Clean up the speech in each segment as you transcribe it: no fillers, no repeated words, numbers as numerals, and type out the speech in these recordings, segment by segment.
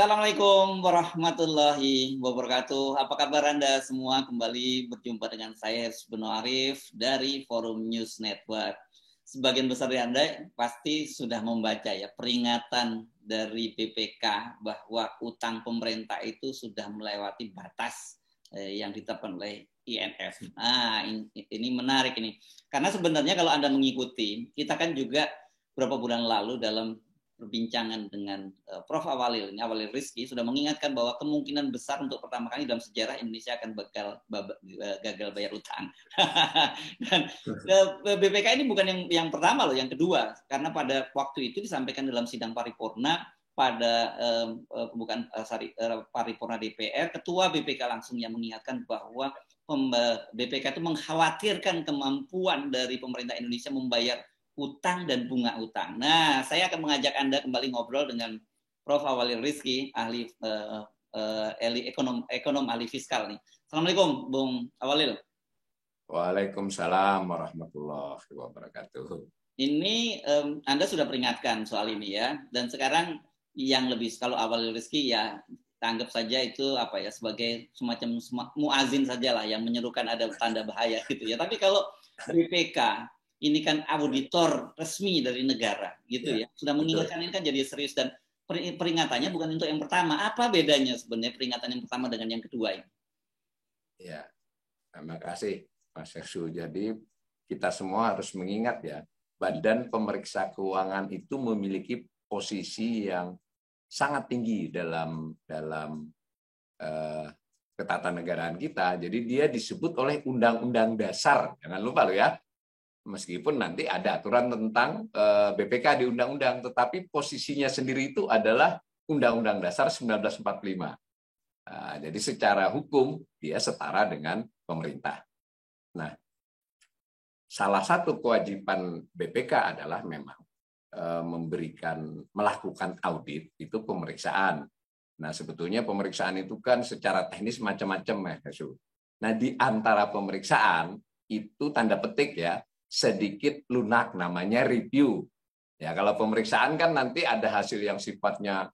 Assalamualaikum warahmatullahi wabarakatuh. Apa kabar Anda semua? Kembali berjumpa dengan saya Subno Arif dari Forum News Network. Sebagian besar dari Anda pasti sudah membaca ya peringatan dari BPK bahwa utang pemerintah itu sudah melewati batas yang ditetapkan oleh IMF. Nah, ini menarik ini. Karena sebenarnya kalau Anda mengikuti, kita kan juga beberapa bulan lalu dalam perbincangan dengan Prof. Awalil Rizky sudah mengingatkan bahwa kemungkinan besar untuk pertama kali dalam sejarah Indonesia akan gagal bayar utang. Dan BPK ini bukan yang pertama loh, yang kedua, karena pada waktu itu disampaikan dalam sidang paripurna pada pembukaan paripurna DPR, Ketua BPK langsung yang mengingatkan bahwa BPK itu mengkhawatirkan kemampuan dari pemerintah Indonesia membayar utang dan bunga utang. Nah, saya akan mengajak Anda kembali ngobrol dengan Prof. Awalil Rizky, ahli ekonom ahli fiskal nih. Assalamualaikum, Bung Awalil. Waalaikumsalam warahmatullahi wabarakatuh. Ini Anda sudah peringatkan soal ini ya, dan sekarang yang lebih kalau Awalil Rizky ya anggap saja itu apa ya sebagai semacam muazin sajalah yang menyerukan ada tanda bahaya gitu ya. Tapi kalau BPK ini kan auditor resmi dari negara, gitu ya. Sudah mengingatkan ini kan jadi serius dan peringatannya bukan untuk yang pertama. Apa bedanya sebenarnya peringatan yang pertama dengan yang kedua ini? Ya, terima kasih Mas Ersu. Jadi kita semua harus mengingat ya, Badan Pemeriksa Keuangan itu memiliki posisi yang sangat tinggi dalam ketatanegaraan kita. Jadi dia disebut oleh Undang-Undang Dasar. Jangan lupa loh ya. Meskipun nanti ada aturan tentang BPK di undang-undang, tetapi posisinya sendiri itu adalah Undang-Undang Dasar 1945. Nah, jadi secara hukum dia setara dengan pemerintah. Nah, salah satu kewajiban BPK adalah memang melakukan audit, itu pemeriksaan. Nah, sebetulnya pemeriksaan itu kan secara teknis macam-macam ya. Nah, di antara pemeriksaan itu tanda petik ya, sedikit lunak, namanya review. Ya, kalau pemeriksaan kan nanti ada hasil yang sifatnya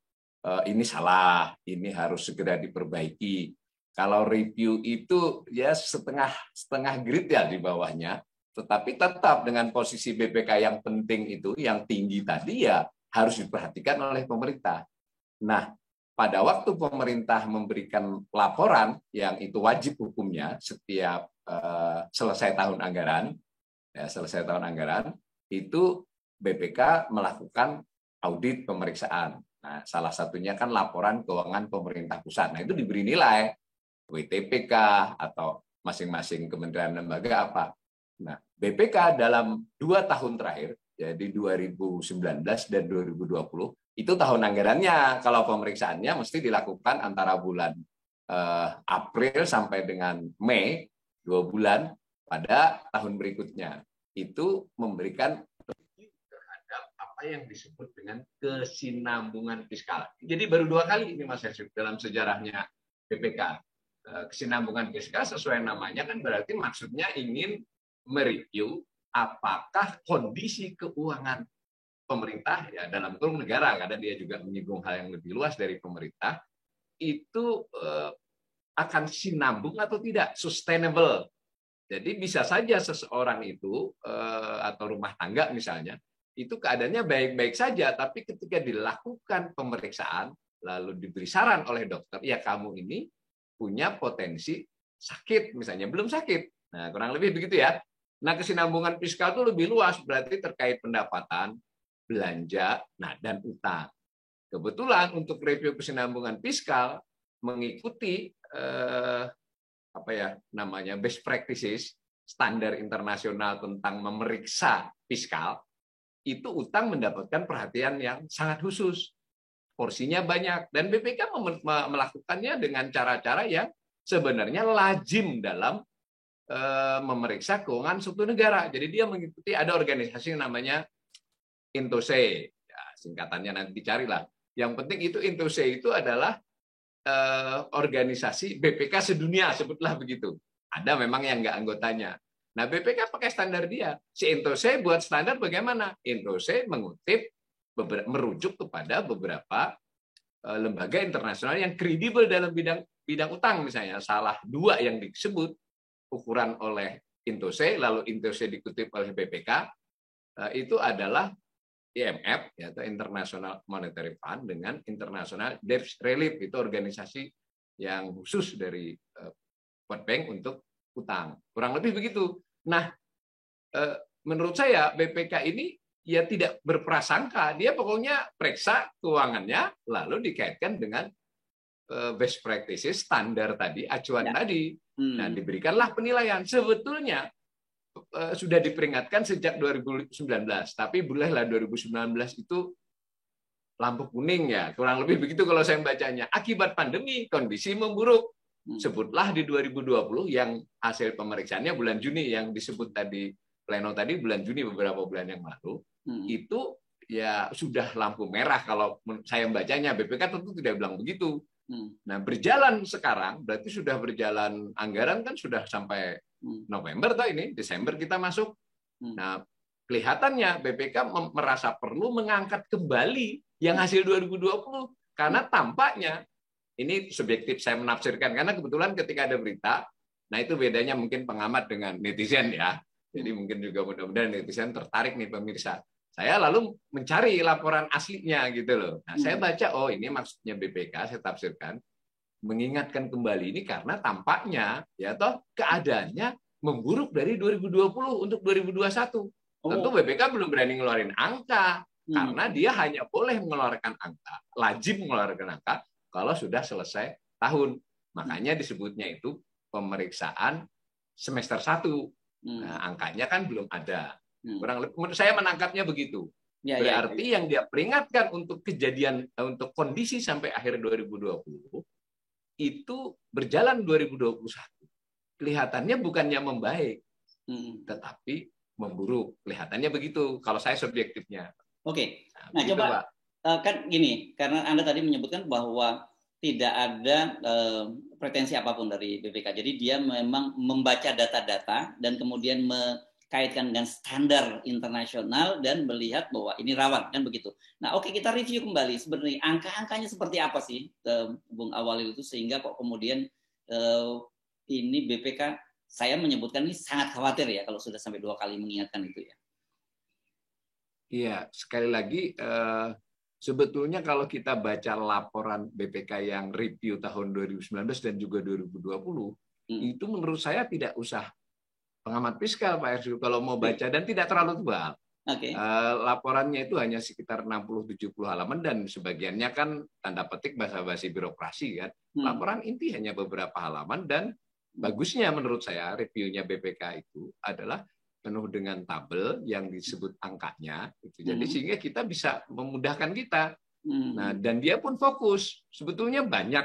ini salah, ini harus segera diperbaiki. Kalau review itu ya setengah grid ya di bawahnya, tetapi tetap dengan posisi BPK yang penting itu, yang tinggi tadi ya harus diperhatikan oleh pemerintah. Nah, pada waktu pemerintah memberikan laporan yang itu wajib hukumnya setiap selesai tahun anggaran, itu BPK melakukan audit pemeriksaan. Nah, salah satunya kan laporan keuangan pemerintah pusat. Nah, itu diberi nilai WTPK atau masing-masing kementerian lembaga apa. Nah, BPK dalam 2 tahun terakhir, jadi 2019 dan 2020, itu tahun anggarannya. Kalau pemeriksaannya mesti dilakukan antara bulan April sampai dengan Mei, 2 bulan, pada tahun berikutnya. Itu memberikan terhadap apa yang disebut dengan kesinambungan fiskal. Jadi baru 2 kali ini Mas Yusuf dalam sejarahnya BPK. Kesinambungan fiskal sesuai namanya kan berarti maksudnya ingin mereview apakah kondisi keuangan pemerintah ya dalam kurung negara, karena dia juga menyinggung hal yang lebih luas dari pemerintah, itu akan sinambung atau tidak, sustainable. Jadi bisa saja seseorang itu atau rumah tangga misalnya, itu keadaannya baik-baik saja, tapi ketika dilakukan pemeriksaan, lalu diberi saran oleh dokter, ya kamu ini punya potensi sakit, misalnya belum sakit. Nah, kurang lebih begitu ya. Nah, kesinambungan fiskal itu lebih luas, berarti terkait pendapatan, belanja, nah dan utang. Kebetulan untuk review kesinambungan fiskal mengikuti best practices, standar internasional tentang memeriksa fiskal, itu utang mendapatkan perhatian yang sangat khusus. Porsinya banyak. Dan BPK melakukannya dengan cara-cara yang sebenarnya lazim dalam memeriksa keuangan suatu negara. Jadi dia mengikuti, ada organisasi yang namanya Intose. Ya, singkatannya nanti dicarilah. Yang penting itu Intose itu adalah organisasi BPK sedunia, sebutlah begitu. Ada memang yang nggak anggotanya. Nah, BPK pakai standar dia. Si Intose buat standar bagaimana? Intose merujuk kepada beberapa lembaga internasional yang kredibel dalam bidang utang misalnya. Salah dua yang disebut ukuran oleh Intose, lalu Intose dikutip oleh BPK, itu adalah IMF, yaitu International Monetary Fund, dengan International Debt Relief, itu organisasi yang khusus dari World Bank untuk utang. Kurang lebih begitu. Nah, menurut saya BPK ini ya tidak berprasangka, dia pokoknya periksa keuangannya, lalu dikaitkan dengan best practices, standar tadi, acuan tadi. Nah, diberikanlah penilaian. Sebetulnya sudah diperingatkan sejak 2019, tapi bolehlah 2019 itu lampu kuning ya, kurang lebih begitu kalau saya bacanya. Akibat pandemi, kondisi memburuk. Sebutlah di 2020 yang hasil pemeriksaannya bulan Juni, yang disebut tadi pleno tadi bulan Juni, beberapa bulan yang lalu, itu ya sudah lampu merah kalau saya bacanya. BPK tentu tidak bilang begitu. Nah, berjalan sekarang, berarti sudah berjalan, anggaran kan sudah sampai November toh, ini Desember kita masuk. Nah, kelihatannya BPK merasa perlu mengangkat kembali yang hasil 2020 karena tampaknya, ini subjektif saya menafsirkan, karena kebetulan ketika ada berita, nah itu bedanya mungkin pengamat dengan netizen ya. Jadi mungkin juga mudah-mudahan netizen tertarik nih pemirsa. Saya lalu mencari laporan aslinya gitu loh. Nah, saya baca, oh ini maksudnya BPK, saya tafsirkan, mengingatkan kembali ini karena tampaknya ya toh keadaannya memburuk dari 2020 untuk 2021. Tentu BPK belum berani ngeluarin angka karena dia hanya boleh mengeluarkan angka, wajib mengeluarkan angka kalau sudah selesai tahun. Makanya disebutnya itu pemeriksaan semester 1. Nah, angkanya kan belum ada. Kurang lebih menurut saya menangkapnya begitu. Berarti yang dia peringatkan untuk kejadian, untuk kondisi sampai akhir 2020 itu berjalan 2021. Kelihatannya bukannya membaik, tetapi memburuk. Kelihatannya begitu kalau saya subjektifnya. Oke. Nah, coba Pak. Kan gini, karena Anda tadi menyebutkan bahwa tidak ada pretensi apapun dari BPK. Jadi dia memang membaca data-data dan kemudian kaitkan dengan standar internasional dan melihat bahwa ini rawan, kan begitu. Nah, oke, kita review kembali sebenarnya angka-angkanya seperti apa sih, Bung Awalil, itu sehingga kok kemudian ini BPK, saya menyebutkan ini sangat khawatir ya kalau sudah sampai 2 kali mengingatkan itu ya. Iya, sekali lagi sebetulnya kalau kita baca laporan BPK yang review tahun 2019 dan juga 2020, itu menurut saya tidak usah pengamat fiskal Pak Ersu kalau mau baca, dan tidak terlalu tebal. Laporannya itu hanya sekitar 60-70 halaman dan sebagiannya kan tanda petik basa-basi birokrasi kan. Laporan inti hanya beberapa halaman, dan bagusnya menurut saya reviewnya BPK itu adalah penuh dengan tabel yang disebut angkanya. Jadi sehingga kita bisa memudahkan kita. Nah, dan dia pun fokus. Sebetulnya banyak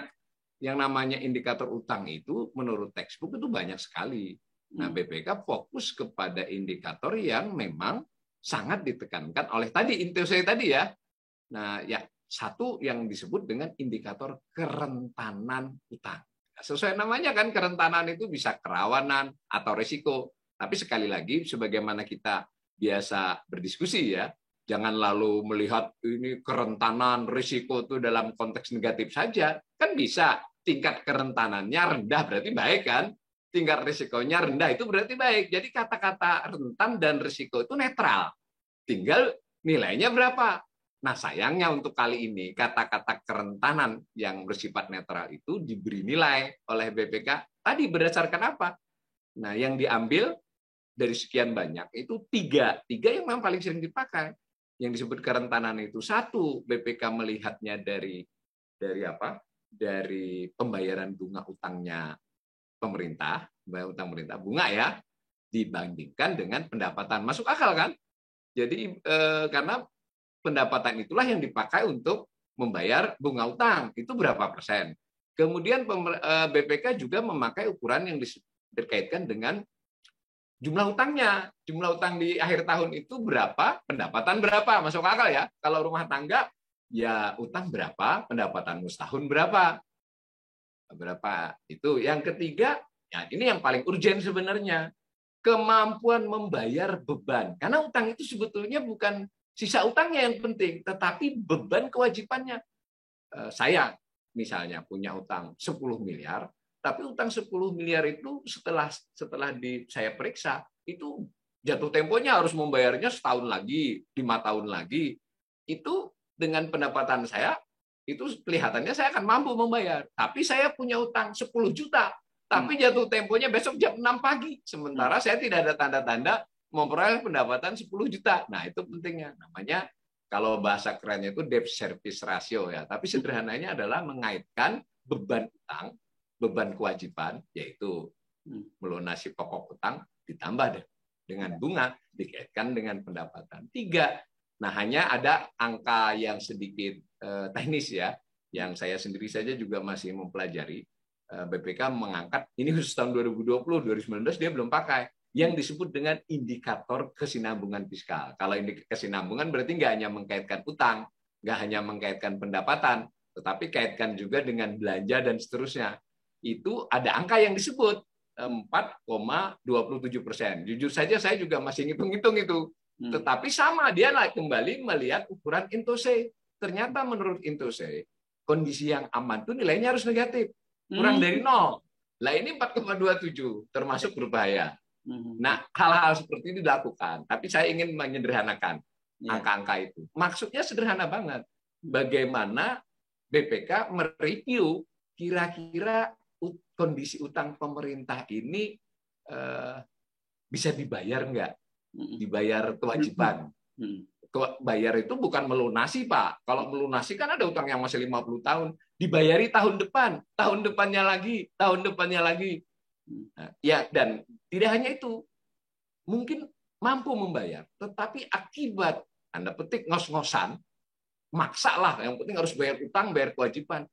yang namanya indikator utang itu menurut textbook itu banyak sekali. Nah, BPK fokus kepada indikator yang memang sangat ditekankan oleh tadi Intose tadi ya. Nah, ya satu yang disebut dengan indikator kerentanan utang. Sesuai namanya kan, kerentanan itu bisa kerawanan atau risiko. Tapi sekali lagi, sebagaimana kita biasa berdiskusi ya, jangan lalu melihat ini kerentanan risiko itu dalam konteks negatif saja. Kan bisa tingkat kerentanannya rendah berarti baik kan? Tingkat risikonya rendah itu berarti baik. Jadi kata-kata rentan dan risiko itu netral. Tinggal nilainya berapa. Nah, sayangnya untuk kali ini kata-kata kerentanan yang bersifat netral itu diberi nilai oleh BPK tadi berdasarkan apa? Nah, yang diambil dari sekian banyak itu tiga yang memang paling sering dipakai. Yang disebut kerentanan itu, satu, BPK melihatnya dari apa? Dari pembayaran bunga utangnya pemerintah, utang pemerintah, bunga ya, dibandingkan dengan pendapatan. Masuk akal kan? Jadi karena pendapatan itulah yang dipakai untuk membayar bunga utang. Itu berapa persen? Kemudian BPK juga memakai ukuran yang dikaitkan dengan jumlah utangnya. Jumlah utang di akhir tahun itu berapa, pendapatan berapa. Masuk akal ya? Kalau rumah tangga, ya utang berapa, pendapatan setahun berapa. Itu. Yang ketiga, ya ini yang paling urgent sebenarnya, kemampuan membayar beban. Karena utang itu sebetulnya bukan sisa utangnya yang penting, tetapi beban kewajibannya. saya misalnya punya utang 10 miliar, tapi utang 10 miliar itu setelah saya periksa, itu jatuh temponya harus membayarnya setahun lagi, 5 tahun lagi. Itu dengan pendapatan saya, itu kelihatannya saya akan mampu membayar. Tapi saya punya utang 10 juta, tapi jatuh temponya besok jam 6 pagi. Sementara saya tidak ada tanda-tanda memperoleh pendapatan 10 juta. Nah, itu pentingnya. Namanya, kalau bahasa kerennya itu debt service ratio ya. Tapi sederhananya adalah mengaitkan beban utang, beban kewajiban, yaitu melunasi pokok utang, ditambah dengan bunga, dikaitkan dengan pendapatan. 3. Nah, hanya ada angka yang sedikit teknis ya, yang saya sendiri saja juga masih mempelajari. BPK mengangkat, ini khusus tahun 2020, 2019 dia belum pakai, yang disebut dengan indikator kesinambungan fiskal. Kalau kesinambungan berarti nggak hanya mengkaitkan utang, nggak hanya mengkaitkan pendapatan, tetapi kaitkan juga dengan belanja dan seterusnya. Itu ada angka yang disebut 4,27%. Jujur saja saya juga masih ngitung-ngitung itu. Tetapi sama, dia kembali melihat ukuran Intose. Ternyata menurut Intose, kondisi yang aman itu nilainya harus negatif. Kurang dari 0. Lah ini 4,27, termasuk berbahaya. Nah, hal-hal seperti ini dilakukan. Tapi saya ingin menyederhanakan angka-angka itu. Maksudnya sederhana banget. Bagaimana BPK mereview kira-kira kondisi utang pemerintah ini bisa dibayar nggak? Dibayar kewajiban. Bayar itu bukan melunasi, Pak. Kalau melunasi kan ada utang yang masih 50 tahun. Dibayari tahun depan, tahun depannya lagi, tahun depannya lagi. Nah, ya, dan tidak hanya itu. Mungkin mampu membayar, tetapi akibat, Anda petik, ngos-ngosan, maksa lah, yang penting harus bayar utang, bayar kewajiban.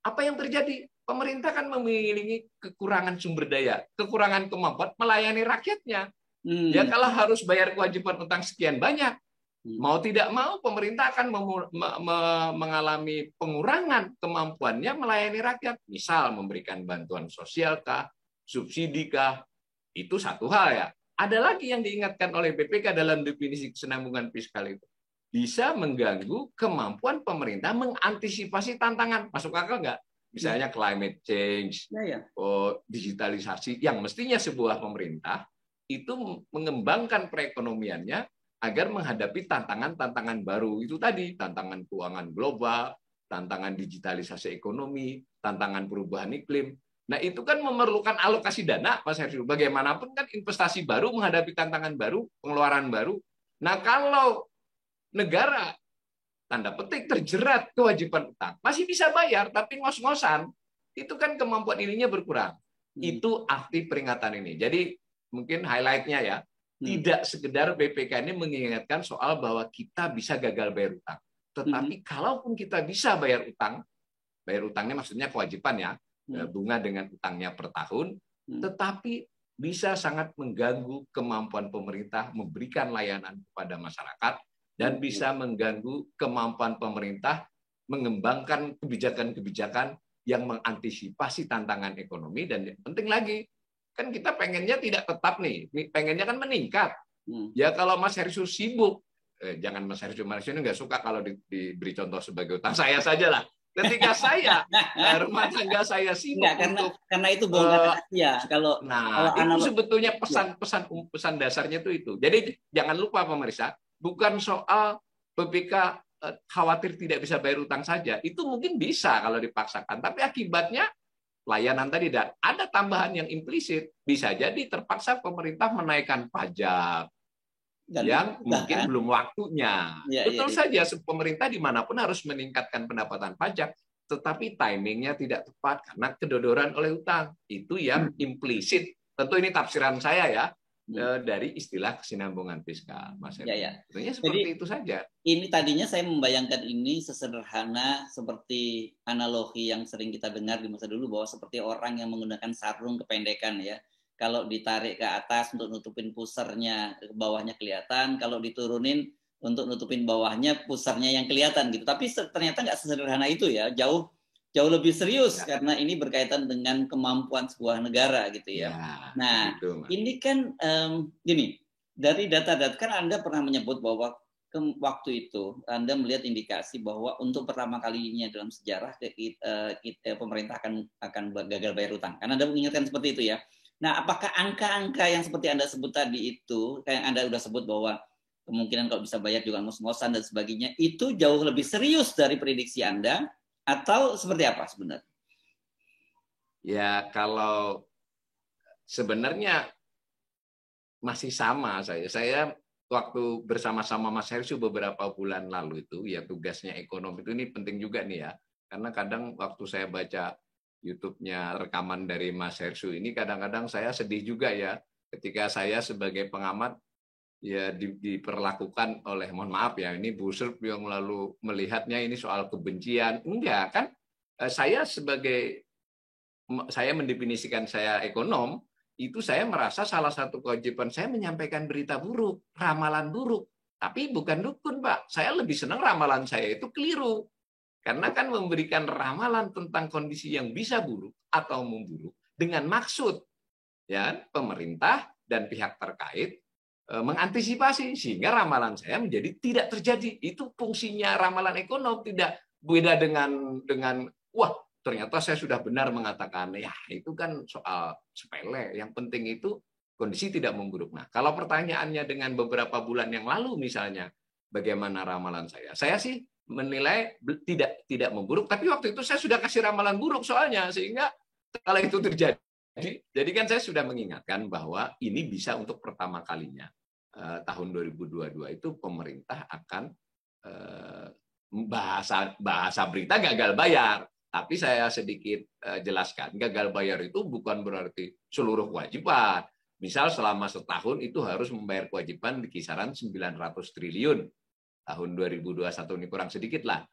Apa yang terjadi? Pemerintah kan memiliki kekurangan sumber daya, kekurangan kemampuan melayani rakyatnya. Ya, kalau harus bayar kewajiban utang sekian banyak, mau tidak mau pemerintah akan mengalami pengurangan kemampuannya melayani rakyat. Misal memberikan bantuan sosial kah, subsidi kah, itu satu hal ya. Ada lagi yang diingatkan oleh BPK dalam definisi kesinambungan fiskal itu. Bisa mengganggu kemampuan pemerintah mengantisipasi tantangan. Masuk akal nggak? Misalnya climate change, digitalisasi, yang mestinya sebuah pemerintah itu mengembangkan perekonomiannya agar menghadapi tantangan-tantangan baru. Itu tadi, tantangan keuangan global, tantangan digitalisasi ekonomi, tantangan perubahan iklim. Nah, itu kan memerlukan alokasi dana, Mas Hersul. Bagaimanapun kan investasi baru menghadapi tantangan baru, pengeluaran baru. Nah, kalau negara, tanda petik, terjerat kewajiban utang, masih bisa bayar, tapi ngos-ngosan, itu kan kemampuan ininya berkurang. Itu arti peringatan ini. Jadi, mungkin highlight-nya ya, tidak sekedar BPK ini mengingatkan soal bahwa kita bisa gagal bayar utang. Tetapi kalaupun kita bisa bayar utangnya maksudnya kewajiban ya, bunga dengan utangnya per tahun, tetapi bisa sangat mengganggu kemampuan pemerintah memberikan layanan kepada masyarakat dan bisa mengganggu kemampuan pemerintah mengembangkan kebijakan-kebijakan yang mengantisipasi tantangan ekonomi. Dan yang penting lagi, kan kita pengennya tidak tetap nih, pengennya kan meningkat. Ya kalau Mas Hersul sibuk, jangan Mas Hersul ini nggak suka kalau diberi contoh sebagai utang, saya saja lah. Ketika saya rumah tangga saya sibuk karena itu bongkar ya. Kalau itu sebetulnya pesan dasarnya itu. Jadi jangan lupa pemirsa, bukan soal BPK khawatir tidak bisa bayar utang saja. Itu mungkin bisa kalau dipaksakan, tapi akibatnya layanan tadi, dan ada tambahan yang implisit, bisa jadi terpaksa pemerintah menaikkan pajak yang mungkin belum waktunya. Betul saja, pemerintah dimanapun harus meningkatkan pendapatan pajak, tetapi timingnya tidak tepat karena kedodoran oleh utang. Itu yang implisit. Tentu ini tafsiran saya ya, dari istilah kesinambungan fiskal, Mas Heru. Tentunya seperti itu saja. Ini tadinya saya membayangkan ini sesederhana seperti analogi yang sering kita dengar di masa dulu, bahwa seperti orang yang menggunakan sarung kependekan ya. Kalau ditarik ke atas untuk nutupin pusernya, bawahnya kelihatan. Kalau diturunin untuk nutupin bawahnya, pusernya yang kelihatan gitu. Tapi ternyata nggak sesederhana itu ya. Jauh lebih serius karena ini berkaitan dengan kemampuan sebuah negara gitu ya. Nah, ini kan gini, dari data-data kan Anda pernah menyebut bahwa waktu itu Anda melihat indikasi bahwa untuk pertama kalinya dalam sejarah pemerintah akan gagal bayar utang? Karena Anda mengingatkan seperti itu ya. Nah, apakah angka-angka yang seperti Anda sebut tadi itu, yang Anda sudah sebut bahwa kemungkinan kalau bisa bayar juga ngos-ngosan dan sebagainya, itu jauh lebih serius dari prediksi Anda, atau seperti apa sebenarnya? Ya, kalau sebenarnya masih sama saya. Saya waktu bersama-sama Mas Hersu beberapa bulan lalu itu, ya tugasnya ekonom itu ini penting juga nih ya. Karena kadang waktu saya baca YouTube-nya rekaman dari Mas Hersu ini, kadang-kadang saya sedih juga ya. Ketika saya sebagai pengamat ya diperlakukan oleh, mohon maaf ya, ini Bu Serp yang lalu melihatnya ini soal kebencian. Enggak, kan saya mendefinisikan saya ekonom, itu saya merasa salah satu kewajiban saya menyampaikan berita buruk, ramalan buruk. Tapi bukan dukun, Pak. Saya lebih senang ramalan saya itu keliru. Karena kan memberikan ramalan tentang kondisi yang bisa buruk atau memburuk dengan maksud ya pemerintah dan pihak terkait mengantisipasi sehingga ramalan saya menjadi tidak terjadi. Itu fungsinya ramalan ekonom, tidak beda dengan wah ternyata saya sudah benar mengatakan, ya itu kan soal sepele. Yang penting itu kondisi tidak memburuk. Nah, kalau pertanyaannya dengan beberapa bulan yang lalu misalnya, bagaimana ramalan saya? Saya sih menilai tidak memburuk, tapi waktu itu saya sudah kasih ramalan buruk soalnya, sehingga kalau itu terjadi, jadi kan saya sudah mengingatkan bahwa ini bisa untuk pertama kalinya tahun 2022 itu pemerintah akan bahasa berita gagal bayar. Tapi saya sedikit jelaskan, gagal bayar itu bukan berarti seluruh kewajiban. Misal selama setahun itu harus membayar kewajiban di kisaran 900 triliun. Tahun 2021 ini kurang sedikit lah.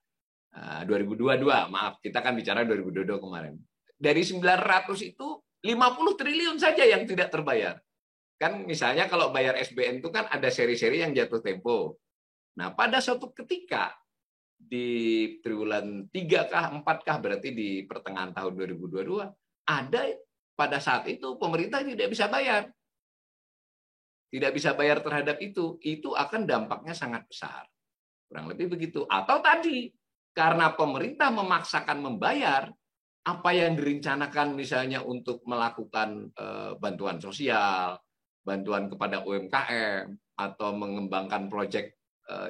2022, maaf, kita kan bicara 2022 kemarin. Dari 900 itu 50 triliun saja yang tidak terbayar. Kan misalnya kalau bayar SBN itu kan ada seri-seri yang jatuh tempo. Nah, pada suatu ketika di triwulan 3 kah, 4 kah, berarti di pertengahan tahun 2022, ada pada saat itu pemerintah tidak bisa bayar. Tidak bisa bayar terhadap itu akan dampaknya sangat besar. Kurang lebih begitu. Atau tadi, karena pemerintah memaksakan membayar, apa yang direncanakan misalnya untuk melakukan bantuan sosial, bantuan kepada UMKM, atau mengembangkan proyek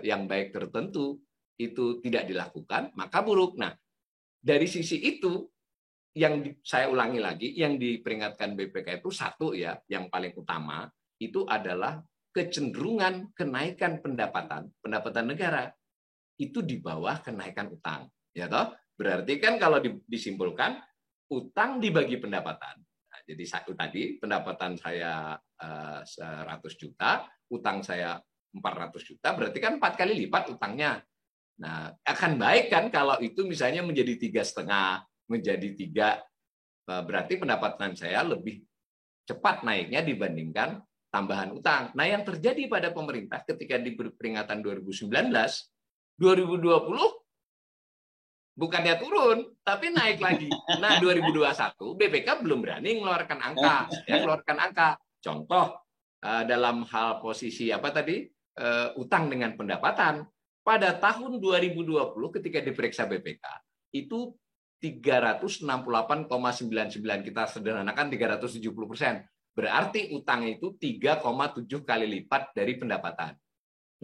yang baik tertentu, itu tidak dilakukan, maka buruk. Nah, dari sisi itu, yang saya ulangi lagi, yang diperingatkan BPK itu satu ya, yang paling utama, itu adalah kecenderungan kenaikan pendapatan negara itu di bawah kenaikan utang, ya toh? Berarti kan kalau disimpulkan utang dibagi pendapatan. Nah, jadi satu tadi pendapatan saya 100 juta, utang saya 400 juta, berarti kan 4 kali lipat utangnya. Nah, akan baik kan kalau itu misalnya menjadi 3,5, menjadi 3, berarti pendapatan saya lebih cepat naiknya dibandingkan tambahan utang. Nah, yang terjadi pada pemerintah ketika diberi peringatan 2019, 2020 bukannya turun, tapi naik lagi. Nah, 2021 BPK belum berani mengeluarkan angka. Ya, keluarkan angka. Contoh dalam hal posisi apa tadi? Utang dengan pendapatan. Pada tahun 2020 ketika diperiksa BPK itu 368,99, kita sederhanakan 370%. Berarti utang itu 3,7 kali lipat dari pendapatan.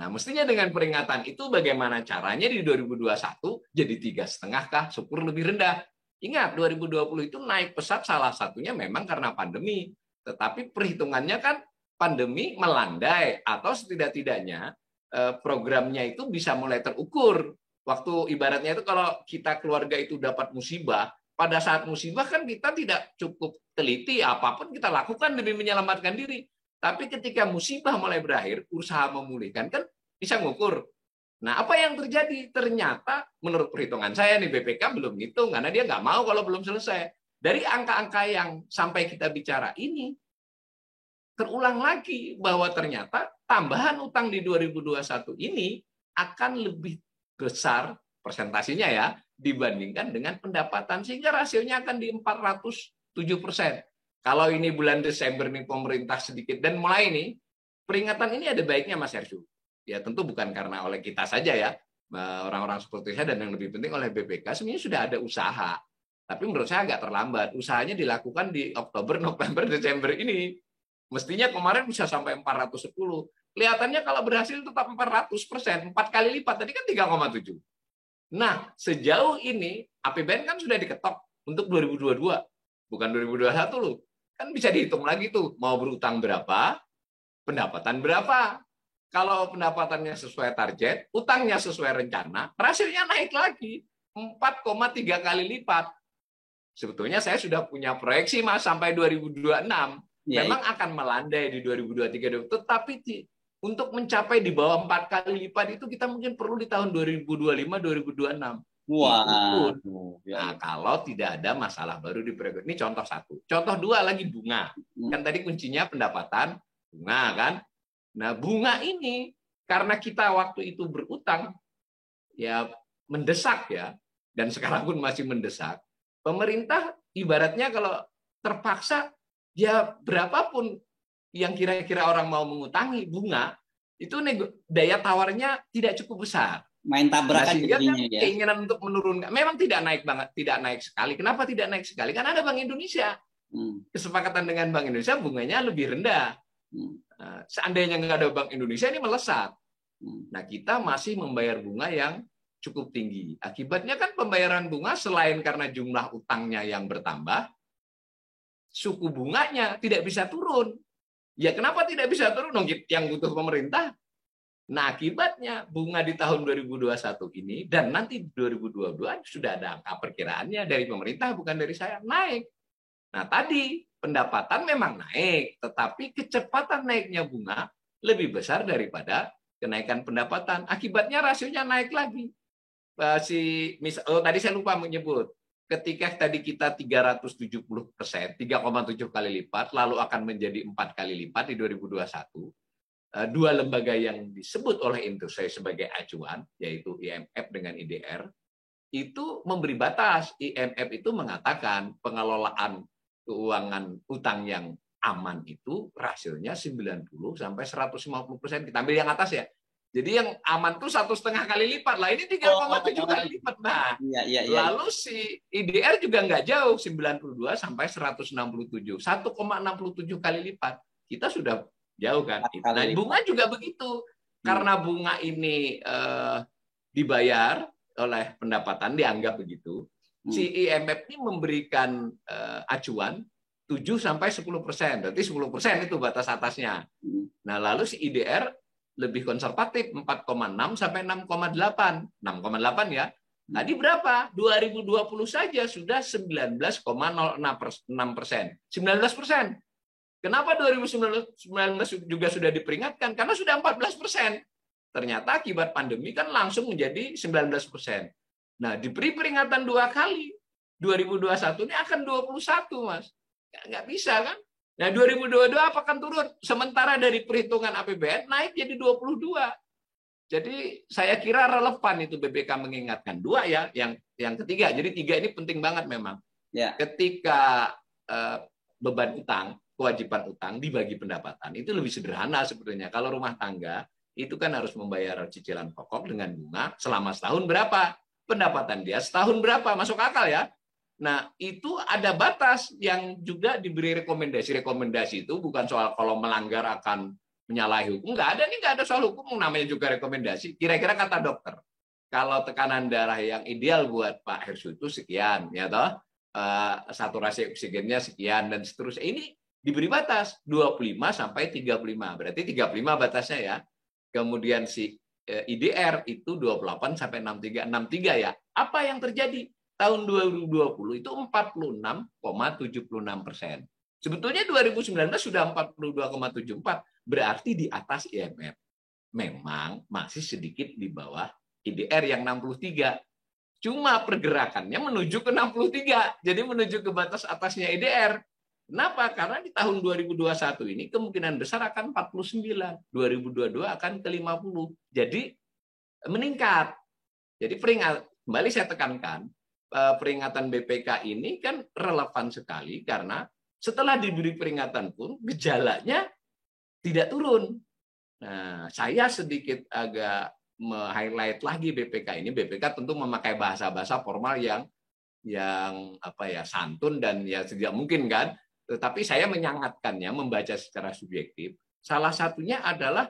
Nah, mestinya dengan peringatan itu bagaimana caranya di 2021 jadi 3,5 kah, syukur lebih rendah. Ingat, 2020 itu naik pesat salah satunya memang karena pandemi. Tetapi perhitungannya kan pandemi melandai atau setidak-tidaknya programnya itu bisa mulai terukur. Waktu ibaratnya itu kalau kita keluarga itu dapat musibah, pada saat musibah kan kita tidak cukup teliti, apapun kita lakukan demi menyelamatkan diri. Tapi ketika musibah mulai berakhir, usaha memulihkan kan bisa ngukur. Nah, apa yang terjadi? Ternyata menurut perhitungan saya nih, BPK belum ngitung karena dia nggak mau kalau belum selesai. Dari angka-angka yang sampai kita bicara ini, terulang lagi bahwa ternyata tambahan utang di 2021 ini akan lebih besar persentasinya ya dibandingkan dengan pendapatan, sehingga rasionya akan di 407%. Kalau ini bulan Desember nih pemerintah sedikit dan mulai nih peringatan ini ada baiknya Mas Hersu. ya tentu bukan karena oleh kita saja ya, orang-orang seperti saya, dan yang lebih penting oleh BPK, sebenarnya sudah ada usaha. Tapi menurut saya agak terlambat. Usahanya dilakukan di Oktober, November, Desember ini. Mestinya kemarin bisa sampai 410. Kelihatannya kalau berhasil tetap 400%, 4 kali lipat. Tadi kan 3,7. Nah, sejauh ini APBN kan sudah diketok untuk 2022, bukan 2021 loh. Kan bisa dihitung lagi tuh, mau berutang berapa, pendapatan berapa. Kalau pendapatannya sesuai target, utangnya sesuai rencana, hasilnya naik lagi 4,3 kali lipat. Sebetulnya saya sudah punya proyeksi Mas sampai 2026. Memang akan melandai di 2023, tetapi untuk mencapai di bawah 4 kali lipat itu kita mungkin perlu di tahun 2025-2026. Wah. Itu pun nah, kalau tidak ada masalah baru di periode ini, contoh satu. Contoh dua lagi, bunga. Kan tadi kuncinya pendapatan, bunga kan. Nah, bunga ini karena kita waktu itu berutang ya mendesak ya, dan sekarang pun masih mendesak. Pemerintah ibaratnya kalau terpaksa ya berapapun yang kira-kira orang mau mengutangi bunga, itu daya tawarnya tidak cukup besar. Main tabrakan jadinya ya. Keinginan untuk menurunkan memang tidak naik banget, tidak naik sekali. Kenapa tidak naik sekali? Karena ada Bank Indonesia. Kesepakatan dengan Bank Indonesia bunganya lebih rendah. Seandainya nggak ada Bank Indonesia ini melesat. Nah, kita masih membayar bunga yang cukup tinggi. Akibatnya kan pembayaran bunga selain karena jumlah utangnya yang bertambah, suku bunganya tidak bisa turun. Ya kenapa tidak bisa turun? Yang butuh pemerintah. Nah, akibatnya bunga di tahun 2021 ini dan nanti 2022 sudah ada angka perkiraannya dari pemerintah, bukan dari saya, naik. Nah, tadi pendapatan memang naik, tetapi kecepatan naiknya bunga lebih besar daripada kenaikan pendapatan. Akibatnya rasionya naik lagi. Tadi saya lupa menyebut. Ketika tadi kita 370%, 3,7 kali lipat, lalu akan menjadi 4 kali lipat di 2021. Dua lembaga yang disebut oleh Industri sebagai acuan, yaitu IMF dengan IDR, itu memberi batas. IMF itu mengatakan pengelolaan keuangan utang yang aman itu rasionya 90 sampai 150%. Kita ambil yang atas ya. Jadi yang aman tuh 1,5 kali lipat lah. Ini 3,7 kali lipat. Nah, lalu si IDR juga nggak jauh, 92 sampai 167, 1,67 kali lipat. Kita sudah jauh kan. Nah, bunga juga begitu. Karena bunga ini dibayar oleh pendapatan, dianggap begitu. Si IMF ini memberikan acuan 7 sampai 10%. Berarti 10% itu batas atasnya. Nah, lalu si IDR lebih konservatif, 4,6 sampai 6,8. 6,8 ya. Tadi berapa? 2020 saja sudah 19,06%. 19%. Kenapa 2019 juga sudah diperingatkan? Karena sudah 14%. Ternyata akibat pandemi kan langsung menjadi 19%. Nah, diberi peringatan 2 kali. 2021 ini akan 21, Mas. Nggak bisa kan? Nah, 2022 akan turun. Sementara dari perhitungan APBN naik jadi 22. Jadi saya kira relevan itu BPK mengingatkan. 2 ya, yang ketiga. Jadi 3 ini penting banget memang. Ya. Ketika beban utang, kewajiban utang dibagi pendapatan, itu lebih sederhana sebetulnya. Kalau rumah tangga, itu kan harus membayar cicilan pokok dengan bunga selama setahun berapa? Pendapatan dia setahun berapa? Masuk akal ya? Nah, itu ada batas yang juga diberi rekomendasi. Rekomendasi itu bukan soal kalau melanggar akan menyalahi hukum. Nggak ada soal hukum, namanya juga rekomendasi. Kira-kira kata dokter, kalau tekanan darah yang ideal buat Pak Hersu itu sekian, ya toh, saturasi oksigennya sekian, dan seterusnya. Ini diberi batas 25 sampai 35. Berarti 35 batasnya ya. Kemudian si IDR itu 28 sampai 63 ya. Apa yang terjadi? Tahun 2020 itu 46,76%. Sebetulnya 2019 sudah 42,74, berarti di atas IMF. Memang masih sedikit di bawah IDR yang 63. Cuma pergerakannya menuju ke 63, jadi menuju ke batas atasnya IDR. Kenapa? Karena di tahun 2021 ini kemungkinan besar akan 49, 2022 akan ke 50. Jadi meningkat. Jadi kembali saya tekankan, peringatan BPK ini kan relevan sekali karena setelah diberi peringatan pun gejalanya tidak turun. Nah, saya sedikit agak highlight lagi BPK ini. BPK tentu memakai bahasa-bahasa formal yang apa ya, santun dan ya tidak mungkin kan. Tetapi saya menyangatkannya, membaca secara subjektif. Salah satunya adalah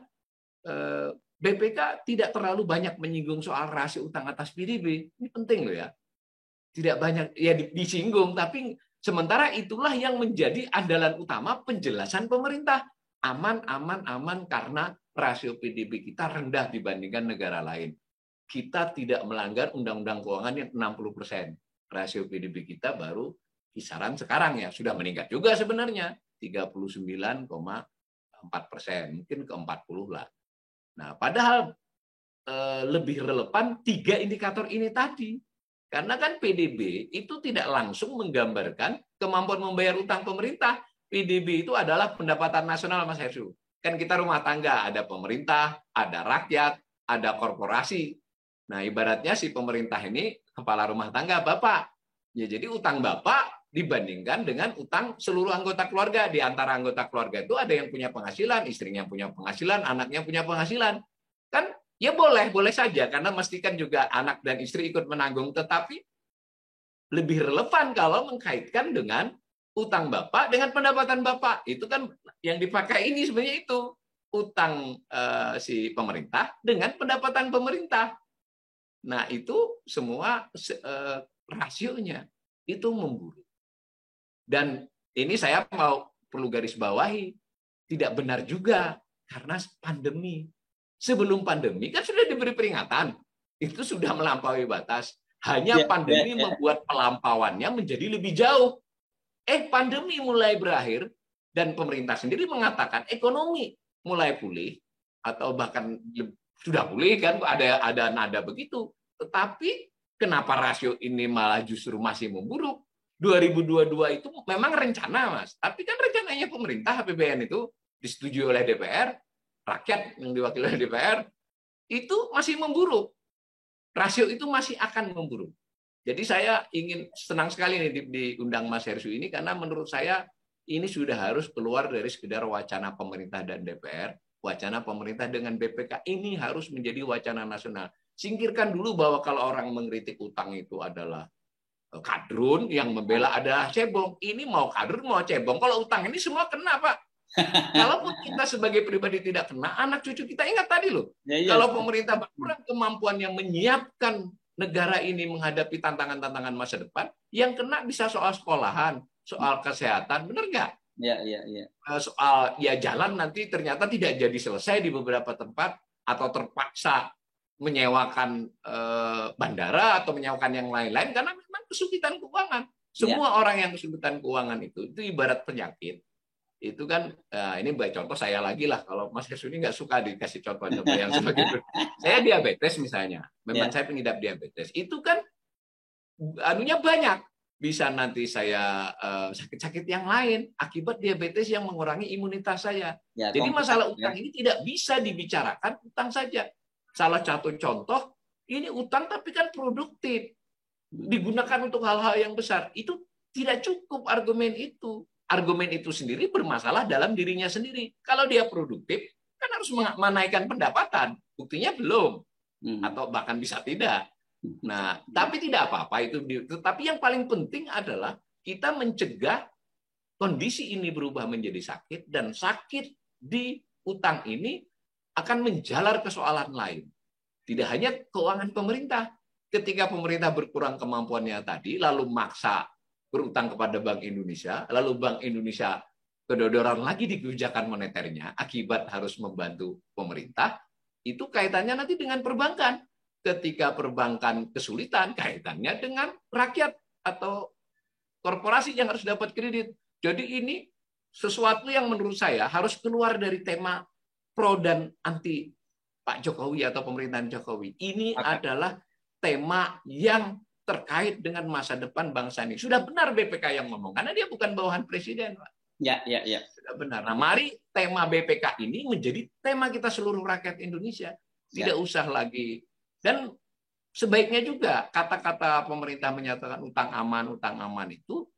BPK tidak terlalu banyak menyinggung soal rasio utang atas PDB. Ini penting loh ya. Tidak banyak ya disinggung, tapi sementara itulah yang menjadi andalan utama penjelasan pemerintah. Aman, aman, aman karena rasio PDB kita rendah dibandingkan negara lain. Kita tidak melanggar undang-undang keuangan yang 60%. Rasio PDB kita baru kisaran sekarang ya, sudah meningkat juga sebenarnya, 39,4%, mungkin ke 40 lah. Nah, padahal lebih relevan 3 indikator ini tadi. Karena kan PDB itu tidak langsung menggambarkan kemampuan membayar utang pemerintah. PDB itu adalah pendapatan nasional, Mas Hersu. Kan kita rumah tangga, ada pemerintah, ada rakyat, ada korporasi. Nah, ibaratnya si pemerintah ini kepala rumah tangga, Bapak. Ya, jadi utang Bapak dibandingkan dengan utang seluruh anggota keluarga. Di antara anggota keluarga itu ada yang punya penghasilan, istrinya punya penghasilan, anaknya punya penghasilan. Kan ya boleh saja, karena mestikan juga anak dan istri ikut menanggung, tetapi lebih relevan kalau mengkaitkan dengan utang Bapak dengan pendapatan Bapak. Itu kan yang dipakai ini sebenarnya itu utang si pemerintah dengan pendapatan pemerintah. Nah, itu semua rasionya itu memburuk. Dan ini saya perlu garis bawahi, tidak benar juga karena pandemi. Sebelum pandemi kan sudah diberi peringatan, itu sudah melampaui batas. Hanya pandemi membuat pelampauannya menjadi lebih jauh. Pandemi mulai berakhir dan pemerintah sendiri mengatakan ekonomi mulai pulih atau bahkan sudah pulih kan, ada nada begitu. Tetapi kenapa rasio ini malah justru masih memburuk? 2022 itu memang rencana, Mas. Tapi kan rencananya pemerintah APBN itu disetujui oleh DPR, rakyat yang diwakili oleh DPR, itu masih memburuk. Rasio itu masih akan memburuk. Jadi saya ingin senang sekali nih diundang Mas Hersu ini, karena menurut saya ini sudah harus keluar dari sekedar wacana pemerintah dan DPR. Wacana pemerintah dengan BPK ini harus menjadi wacana nasional. Singkirkan dulu bahwa kalau orang mengkritik utang itu adalah kadrun, yang membela adalah cebong. Ini mau kadrun, mau cebong. Kalau utang ini semua kena, Pak. Kalaupun kita sebagai pribadi tidak kena, anak cucu kita ingat tadi loh. Kalau pemerintah berkurang kemampuannya menyiapkan negara ini menghadapi tantangan-tantangan masa depan, yang kena bisa soal sekolahan, soal kesehatan, benar nggak? Soal ya jalan nanti ternyata tidak jadi selesai di beberapa tempat, atau terpaksa menyewakan bandara atau menyewakan yang lain-lain karena memang kesulitan keuangan. Semua orang yang kesulitan keuangan itu ibarat penyakit. Itu kan ini contoh saya lagi lah, kalau Mas Hesuni nggak suka dikasih contoh-contoh yang seperti itu. Saya diabetes misalnya, memang saya pengidap diabetes. Itu kan anunya banyak, bisa nanti saya sakit-sakit yang lain akibat diabetes yang mengurangi imunitas saya. Jadi masalah utang ini tidak bisa dibicarakan utang saja. Salah satu contoh, ini utang tapi kan produktif, digunakan untuk hal-hal yang besar. Itu tidak cukup argumen itu. Argumen itu sendiri bermasalah dalam dirinya sendiri. Kalau dia produktif, kan harus menaikkan pendapatan. Buktinya belum. Atau bahkan bisa tidak. Nah, tapi tidak apa-apa itu. Tetapi yang paling penting adalah kita mencegah kondisi ini berubah menjadi sakit, dan sakit di utang ini akan menjalar ke soalan lain. Tidak hanya keuangan pemerintah. Ketika pemerintah berkurang kemampuannya tadi, lalu maksa berutang kepada Bank Indonesia, lalu Bank Indonesia kedodoran lagi di kebijakan moneternya akibat harus membantu pemerintah, itu kaitannya nanti dengan perbankan. Ketika perbankan kesulitan, kaitannya dengan rakyat atau korporasi yang harus dapat kredit. Jadi ini sesuatu yang menurut saya harus keluar dari tema pro dan anti Pak Jokowi atau pemerintahan Jokowi. Ini adalah tema yang terkait dengan masa depan bangsa ini. Sudah benar BPK yang ngomong, karena dia bukan bawahan presiden, Pak. Ya. Sudah benar. Nah, mari tema BPK ini menjadi tema kita seluruh rakyat Indonesia. Tidak usah lagi. Dan sebaiknya juga kata-kata pemerintah menyatakan utang aman itu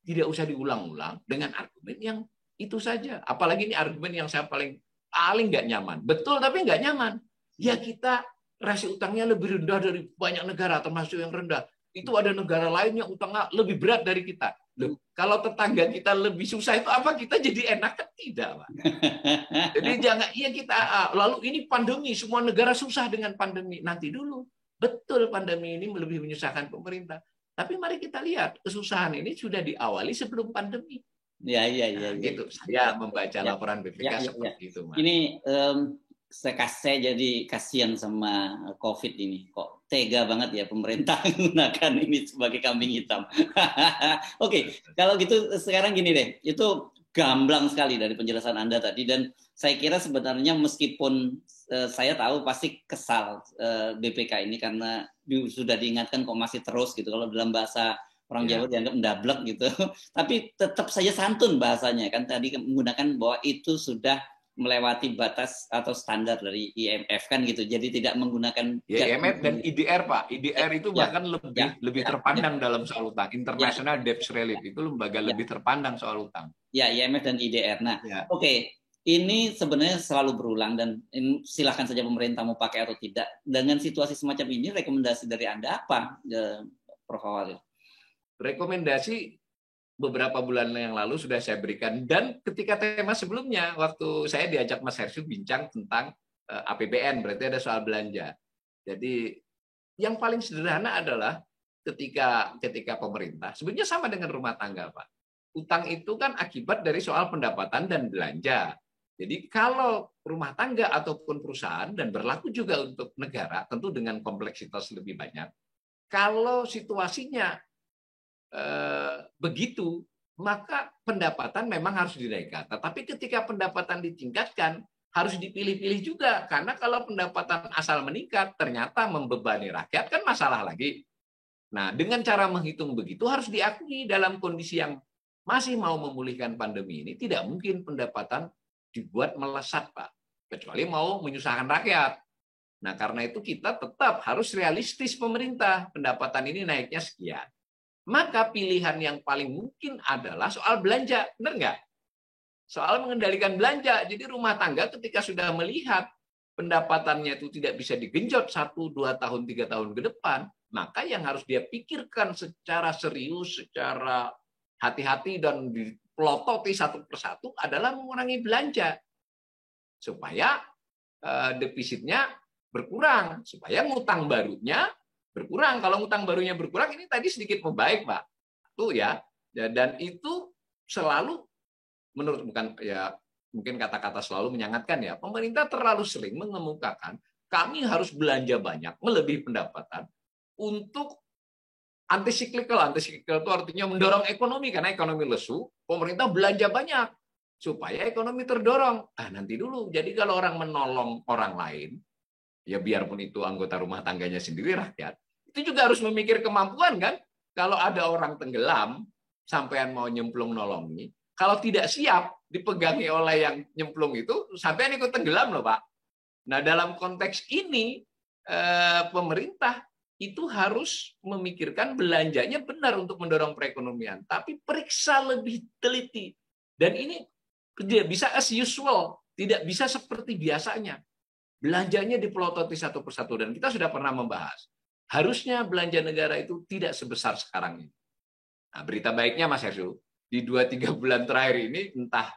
tidak usah diulang-ulang dengan argumen yang itu saja. Apalagi ini argumen yang saya paling paling nggak nyaman. Betul, tapi nggak nyaman. Ya kita rasio utangnya lebih rendah dari banyak negara, termasuk yang rendah. Itu ada negara lain yang utangnya lebih berat dari kita. Loh, kalau tetangga kita lebih susah itu apa kita jadi enak? Kan tidak, Pak. Jadi jangan, iya kita, lalu ini pandemi, semua negara susah dengan pandemi. Nanti dulu, betul pandemi ini lebih menyusahkan pemerintah. Tapi mari kita lihat, kesusahan ini sudah diawali sebelum pandemi. Ya. Gitu. Saya membaca laporan BPK seperti itu, Mas. Ini saya jadi kasihan sama COVID ini. Kok tega banget ya pemerintah menggunakan ini sebagai kambing hitam. Oke, kalau gitu sekarang gini deh. Itu gamblang sekali dari penjelasan Anda tadi, dan saya kira sebenarnya meskipun saya tahu pasti kesal BPK ini karena sudah diingatkan kok masih terus gitu. Kalau dalam bahasa orang Jawa dianggap mendablek gitu. Tapi tetap saja santun bahasanya kan, tadi menggunakan bahwa itu sudah melewati batas atau standar dari IMF kan gitu. Jadi tidak menggunakan IMF dan IDR, Pak. IDR itu bahkan lebih terpandang dalam soal utang. International Debt Relief itu lembaga lebih terpandang soal utang. Ya, IMF dan IDR. Nah, oke. Ini sebenarnya selalu berulang, dan silahkan saja pemerintah mau pakai atau tidak. Dengan situasi semacam ini, rekomendasi dari Anda apa, Prof. Awalil? Rekomendasi beberapa bulan yang lalu sudah saya berikan, dan ketika tema sebelumnya waktu saya diajak Mas Hersyu bincang tentang APBN, berarti ada soal belanja. Jadi yang paling sederhana adalah ketika pemerintah, sebenarnya sama dengan rumah tangga, Pak. Utang itu kan akibat dari soal pendapatan dan belanja. Jadi kalau rumah tangga ataupun perusahaan, dan berlaku juga untuk negara, tentu dengan kompleksitas lebih banyak, kalau situasinya begitu, maka pendapatan memang harus dinaikkan. Tetapi ketika pendapatan ditingkatkan, harus dipilih-pilih juga. Karena kalau pendapatan asal meningkat, ternyata membebani rakyat, kan masalah lagi. Nah, dengan cara menghitung begitu, harus diakui dalam kondisi yang masih mau memulihkan pandemi ini, tidak mungkin pendapatan dibuat melesat, Pak. Kecuali mau menyusahkan rakyat. Nah, karena itu kita tetap harus realistis pemerintah. Pendapatan ini naiknya sekian. Maka pilihan yang paling mungkin adalah soal belanja, benar nggak? Soal mengendalikan belanja. Jadi rumah tangga ketika sudah melihat pendapatannya itu tidak bisa digenjot 1, 2 tahun, 3 tahun ke depan, maka yang harus dia pikirkan secara serius, secara hati-hati dan dipelototi satu persatu adalah mengurangi belanja. Supaya defisitnya berkurang, supaya ngutang barunya berkurang. Kalau utang barunya berkurang, ini tadi sedikit membaik, Pak. Itu ya. Dan itu selalu menurut, bukan ya mungkin kata-kata selalu menyangatkan ya. Pemerintah terlalu sering mengemukakan kami harus belanja banyak melebihi pendapatan untuk anti-cyclical. Anti-cyclical itu artinya mendorong ekonomi, karena ekonomi lesu, pemerintah belanja banyak supaya ekonomi terdorong. Nanti dulu. Jadi kalau orang menolong orang lain, ya biarpun itu anggota rumah tangganya sendiri, rakyat, itu juga harus memikir kemampuan kan. Kalau ada orang tenggelam, sampean mau nyemplung nolongi, kalau tidak siap dipegangi oleh yang nyemplung itu, sampean ikut tenggelam loh, Pak. Nah, dalam konteks ini pemerintah itu harus memikirkan belanjanya benar untuk mendorong perekonomian, tapi periksa lebih teliti. Dan ini tidak bisa as usual, tidak bisa seperti biasanya. Belanjanya dipelototi satu persatu, dan kita sudah pernah membahas. Harusnya belanja negara itu tidak sebesar sekarang ini. Nah, berita baiknya, Mas Hersyu, di 2-3 bulan terakhir ini, entah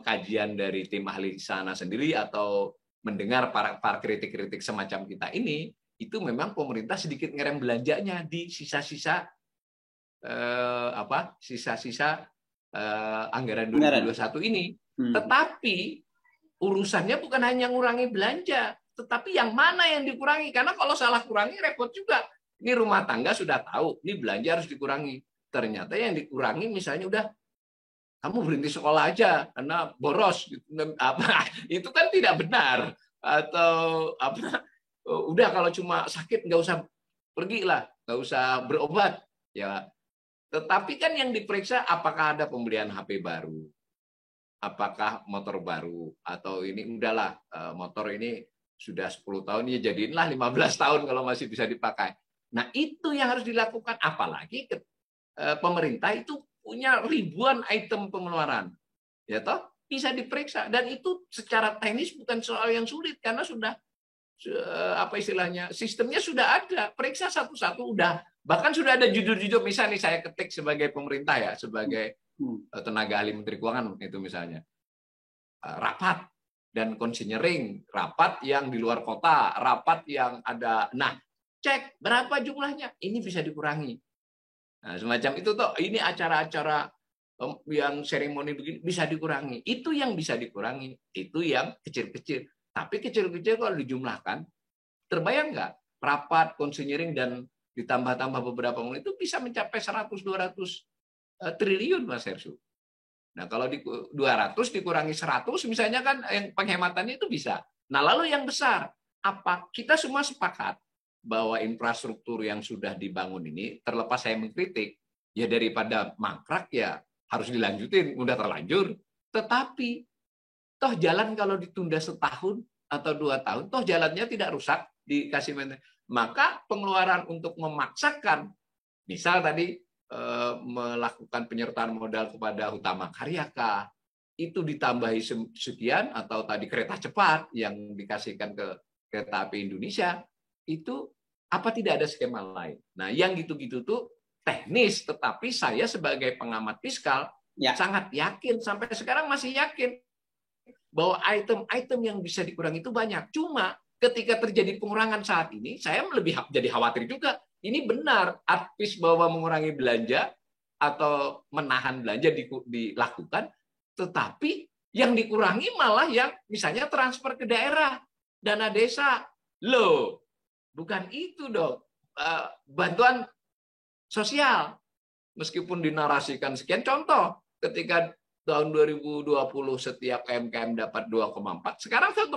kajian dari tim ahli sana sendiri atau mendengar para kritik-kritik semacam kita ini, itu memang pemerintah sedikit ngerem belanjanya di sisa-sisa anggaran 2021 ini. Tetapi urusannya bukan hanya ngurangi belanja, tetapi yang mana yang dikurangi. Karena kalau salah kurangi repot juga. Ini rumah tangga sudah tahu, ini belanja harus dikurangi. Ternyata yang dikurangi misalnya udah, kamu berhenti sekolah aja karena boros. Itu kan tidak benar. Atau udah kalau cuma sakit nggak usah pergi lah, nggak usah berobat. Ya. Tetapi kan yang diperiksa apakah ada pembelian HP baru, apakah motor baru, atau ini udahlah motor ini sudah 10 tahun, ya jadiinlah 15 tahun kalau masih bisa dipakai. Nah, itu yang harus dilakukan. Apalagi pemerintah itu punya ribuan item pengeluaran. Ya toh? bisa diperiksa, dan itu secara teknis bukan soal yang sulit karena sudah apa istilahnya, sistemnya sudah ada, periksa satu-satu udah, bahkan sudah ada judul-judul. Misalnya nih saya ketik sebagai pemerintah ya, sebagai tenaga ahli Menteri Keuangan itu misalnya, rapat dan konsinyering, rapat yang di luar kota, rapat yang ada, nah cek berapa jumlahnya, ini bisa dikurangi. Nah, semacam itu toh, ini acara-acara yang seremoni begini bisa dikurangi. Itu yang bisa dikurangi, itu yang kecil-kecil. Tapi kecil-kecil kalau dijumlahkan, terbayang nggak? Rapat, konsinyering, dan ditambah-tambah beberapa menit itu bisa mencapai 100-200 triliun, Mas Hersu. Nah, kalau 200 dikurangi 100, misalnya kan yang penghematannya itu bisa. Nah, lalu yang besar, apa? Kita semua sepakat bahwa infrastruktur yang sudah dibangun ini, terlepas saya mengkritik, ya daripada mangkrak ya harus dilanjutin, udah terlanjur. Tetapi toh jalan kalau ditunda setahun atau 2 tahun, toh jalannya tidak rusak, dikasih maintenance. Maka pengeluaran untuk memaksakan, misal tadi melakukan penyertaan modal kepada Hutama Karyaka, itu ditambahi sekian, atau tadi kereta cepat yang dikasihkan ke kereta api Indonesia, itu apa tidak ada skema lain? Nah, yang gitu-gitu tuh teknis, tetapi saya sebagai pengamat fiskal sangat yakin, sampai sekarang masih yakin, bahwa item-item yang bisa dikurangi itu banyak. Cuma ketika terjadi pengurangan saat ini, saya lebih jadi khawatir juga. Ini benar advis bahwa mengurangi belanja atau menahan belanja dilakukan, tetapi yang dikurangi malah yang misalnya transfer ke daerah, dana desa. Loh, bukan itu dong. Bantuan sosial. Meskipun dinarasikan sekian, contoh, ketika tahun 2020 setiap KMKM dapat 2,4, sekarang 1,2.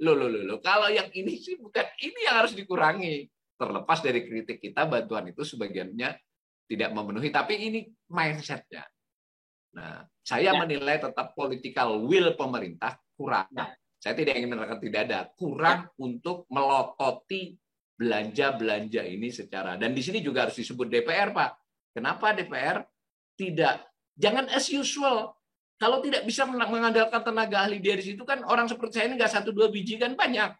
Loh. Kalau yang ini sih bukan ini yang harus dikurangi. Terlepas dari kritik kita, bantuan itu sebagiannya tidak memenuhi, tapi ini mindset-nya. Nah, saya menilai tetap political will pemerintah kurang. Saya tidak ingin menerangkan tidak ada, kurang untuk melototi belanja-belanja ini secara, dan di sini juga harus disebut DPR, Pak. Kenapa DPR tidak, jangan as usual. Kalau tidak bisa mengandalkan tenaga ahli dari situ, kan orang seperti saya ini nggak 1-2 biji, kan banyak.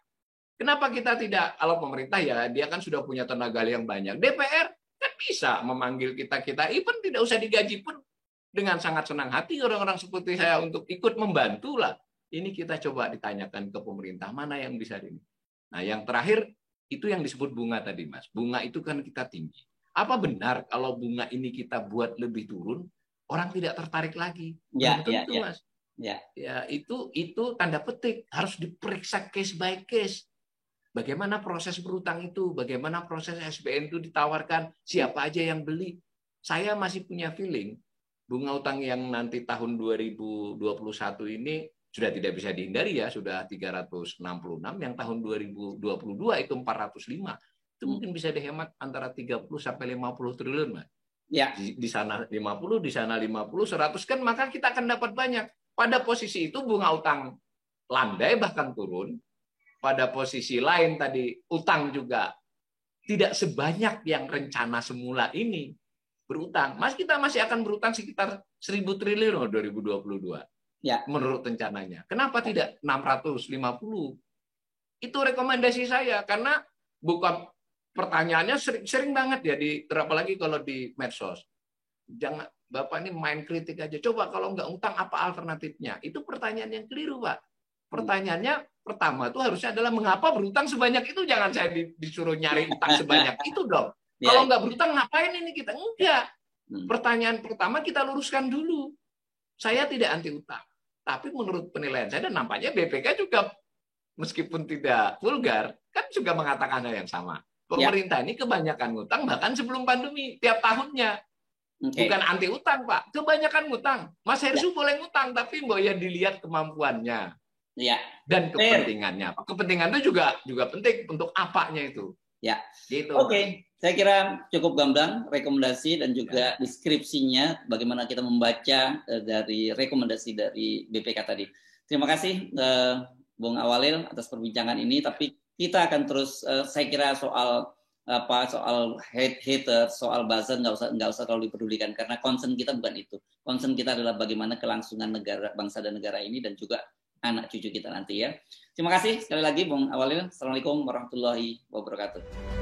Kenapa kita tidak, kalau pemerintah ya dia kan sudah punya tenaga ahli yang banyak. DPR kan bisa memanggil kita, even tidak usah digaji pun dengan sangat senang hati orang-orang seperti saya untuk ikut membantu lah. Ini kita coba ditanyakan ke pemerintah, mana yang bisa ini. Nah, yang terakhir itu yang disebut bunga tadi, Mas. Bunga itu kan kita tinggi. Apa benar kalau bunga ini kita buat lebih turun, orang tidak tertarik lagi? Tentu, Mas. Ya, itu tanda petik, harus diperiksa case by case. Bagaimana proses berutang itu, bagaimana proses SBN itu ditawarkan, siapa aja yang beli. Saya masih punya feeling bunga utang yang nanti tahun 2021 ini sudah tidak bisa dihindari ya, sudah 366, yang tahun 2022 itu 405. Itu mungkin bisa dihemat antara 30 sampai 50 triliun, Mas. Ya. Di sana 50, di sana 50, 100 kan, maka kita akan dapat banyak. Pada posisi itu bunga utang landai bahkan turun. Pada posisi lain tadi utang juga tidak sebanyak yang rencana semula ini berutang. Mas, kita masih akan berutang sekitar 1.000 triliun 2022. Ya. Menurut rencananya. Kenapa tidak 650? Itu rekomendasi saya, karena bukan, pertanyaannya sering banget ya, apalagi kalau di medsos. Jangan, Bapak ini main kritik aja. Coba kalau nggak utang apa alternatifnya? Itu pertanyaan yang keliru, Pak. Pertanyaannya pertama itu harusnya adalah mengapa berutang sebanyak itu? Jangan saya disuruh nyari utang sebanyak itu dong. Kalau nggak berutang ngapain ini kita? Enggak. Pertanyaan pertama kita luruskan dulu. Saya tidak anti utang. Tapi menurut penilaian saya, dan nampaknya BPK juga meskipun tidak vulgar, kan juga mengatakan hal yang sama. Pemerintah ini kebanyakan utang bahkan sebelum pandemi, tiap tahunnya. Bukan anti utang, Pak. Kebanyakan utang. Mas Hersu boleh ngutang, tapi mbok ya dilihat kemampuannya. Ya. Dan kepentingannya. Kepentingan itu juga penting untuk apanya itu. Ya. Gitu. Oke. Saya kira cukup gamblang rekomendasi dan juga deskripsinya bagaimana kita membaca dari rekomendasi dari BPK tadi. Terima kasih Bung Awalil atas perbincangan ini, tapi kita akan terus, saya kira soal soal hater, soal buzzer nggak usah terlalu dipedulikan karena concern kita bukan itu. Concern kita adalah bagaimana kelangsungan negara, bangsa dan negara ini dan juga anak cucu kita nanti ya. Terima kasih sekali lagi Bung Awalil. Assalamualaikum warahmatullahi wabarakatuh.